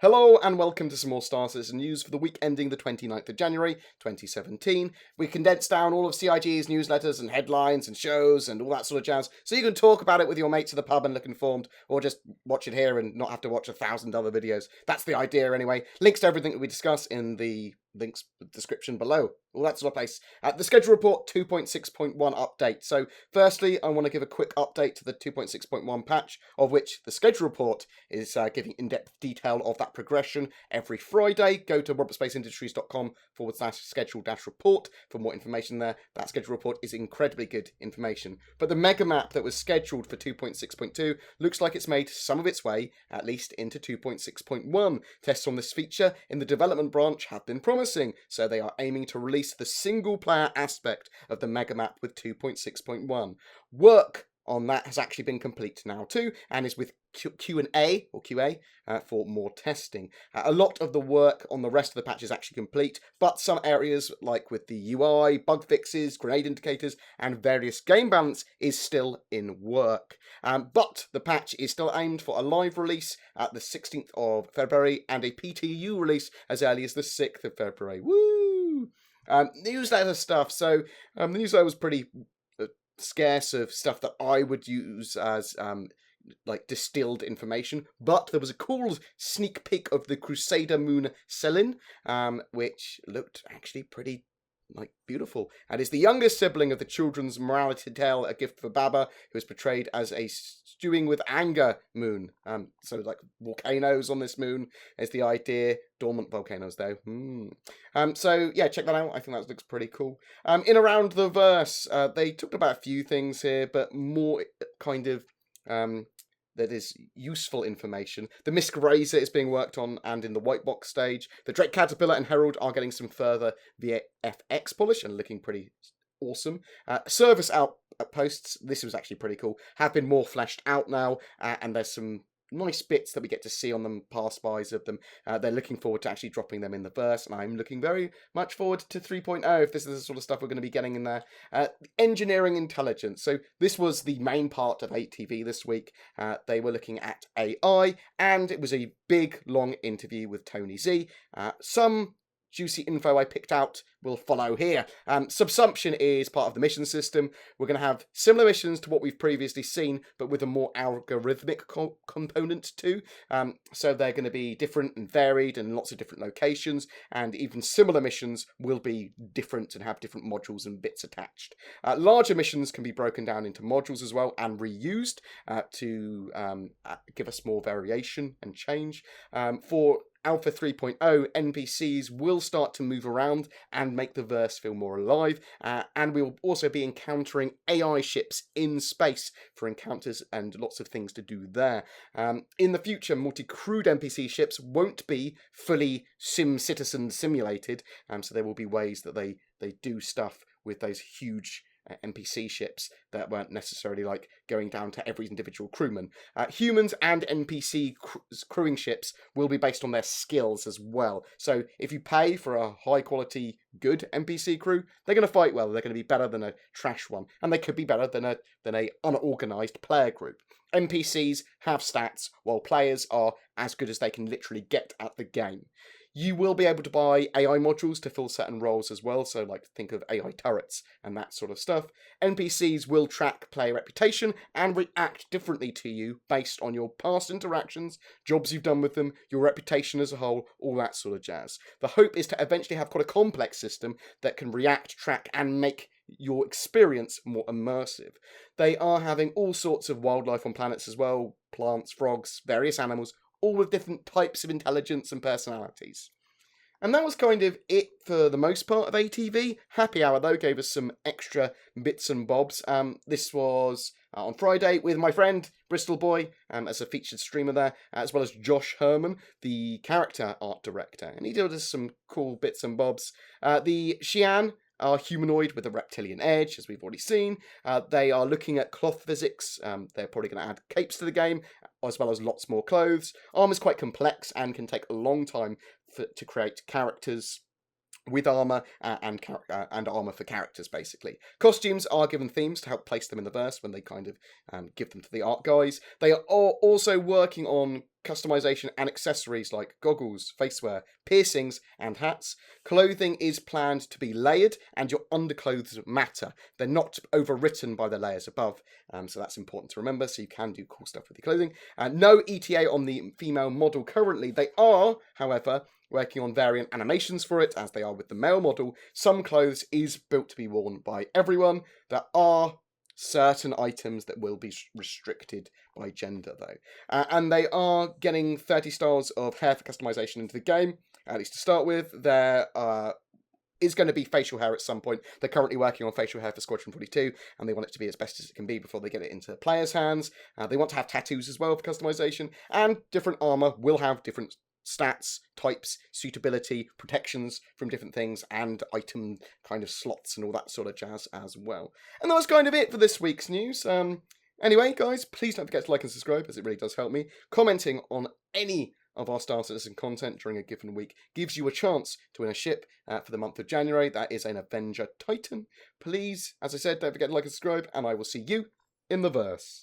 Hello and welcome to some more Star Citizen news for the week ending the 29th of January 2017. We condensed down all of CIG's newsletters and headlines and shows and all that sort of jazz so you can talk about it with your mates at the pub and look informed, or just watch it here and not have to watch 1,000 other videos. That's the idea anyway. Links to everything that we discuss in the links description below. All that sort of place. The schedule report 2.6.1 update. So firstly, I want to give a quick update to the 2.6.1 patch, of which the schedule report is giving in-depth detail of that progression every Friday. Go to robertspaceindustries.com/schedule-report for more information there. That schedule report is incredibly good information. But the mega map that was scheduled for 2.6.2 looks like it's made some of its way, at least into 2.6.1. Tests on this feature in the development branch have been promising, so they are aiming to release the single-player aspect of the mega map with 2.6.1. Work on that has actually been complete now too, and is with Q&A or QA for more testing. A lot of the work on the rest of the patch is actually complete, but some areas like with the UI, bug fixes, grenade indicators, and various game balance is still in work. But the patch is still aimed for a live release at the 16th of February and a PTU release as early as the 6th of February. Woo! Newsletter stuff. So the newsletter was pretty scarce of stuff that I would use as like distilled information, but there was a cool sneak peek of the Crusader Moon Selin, which looked actually pretty beautiful, and is the youngest sibling of the children's morality tale A Gift for Baba, who is portrayed as a stewing with anger moon. So like volcanoes on this moon is the idea. Dormant volcanoes though. So yeah, check that out. I think that looks pretty cool. In around the verse, they talked about a few things here, but more kind of that is useful information. The Misk Razor is being worked on and in the white box stage. The Drake Caterpillar and Herald are getting some further VFX polish and looking pretty awesome. Service outposts, this was actually pretty cool, have been more fleshed out now, and there's some nice bits that we get to see on them, pass-bys of them. They're looking forward to actually dropping them in the verse, and I'm looking very much forward to 3.0 if this is the sort of stuff we're going to be getting in there. Engineering intelligence. So this was the main part of 8TV this week. They were looking at AI, and it was a big, long interview with Tony Z. Some juicy info I picked out will follow here. Subsumption is part of the mission system. We're going to have similar missions to what we've previously seen, but with a more algorithmic component too. So they're going to be different and varied and lots of different locations, and even similar missions will be different and have different modules and bits attached. Larger missions can be broken down into modules as well and reused to give us more variation and change. For Alpha 3.0, NPCs will start to move around and make the verse feel more alive, and we'll also be encountering AI ships in space for encounters and lots of things to do there. In the future, multi-crewed NPC ships won't be fully sim-citizen simulated, so there will be ways that they do stuff with those huge NPC ships that weren't necessarily like going down to every individual crewman. Humans and NPC crewing ships will be based on their skills as well. So if you pay for a high quality, good NPC crew, they're going to fight well. They're going to be better than a trash one, and they could be better than a unorganized player group. NPCs have stats, while players are as good as they can literally get at the game. You will be able to buy AI modules to fill certain roles as well, so like think of AI turrets and that sort of stuff. NPCs will track player reputation and react differently to you based on your past interactions, jobs you've done with them, your reputation as a whole, all that sort of jazz. The hope is to eventually have quite a complex system that can react, track, and make your experience more immersive. They are having all sorts of wildlife on planets as well, plants, frogs, various animals, all with different types of intelligence and personalities. And that was kind of it for the most part of ATV. Happy Hour, though, gave us some extra bits and bobs. This was on Friday with my friend, Bristol Boy, as a featured streamer there, as well as Josh Herman, the character art director. And he did us some cool bits and bobs. The Xi'an are humanoid with a reptilian edge, as we've already seen. They are looking at cloth physics. They're probably going to add capes to the game, as well as lots more clothes. Armor's quite complex and can take a long time to create characters with armor and armor for characters, basically. Costumes are given themes to help place them in the verse when they kind of give them to the art guys. They are also working on customization and accessories like goggles, facewear, piercings, and hats. Clothing is planned to be layered, and your underclothes matter. They're not overwritten by the layers above, so that's important to remember, so you can do cool stuff with your clothing. No ETA on the female model currently. They are, however, working on variant animations for it, as they are with the male model. Some clothes is built to be worn by everyone. There are certain items that will be restricted by gender, though. And they are getting 30 styles of hair for customization into the game, at least to start with. There is going to be facial hair at some point. They're currently working on facial hair for Squadron 42, and they want it to be as best as it can be before they get it into players' hands. They want to have tattoos as well for customization, and different armor will have different stats, types, suitability, protections from different things, and item kind of slots and all that sort of jazz as well. And that was kind of it for this week's news. Anyway, guys, please don't forget to like and subscribe, as it really does help me. Commenting on any of our Star Citizen content during a given week gives you a chance to win a ship for the month of January. That is an Avenger Titan. Please, as I said, don't forget to like and subscribe, and I will see you in the verse.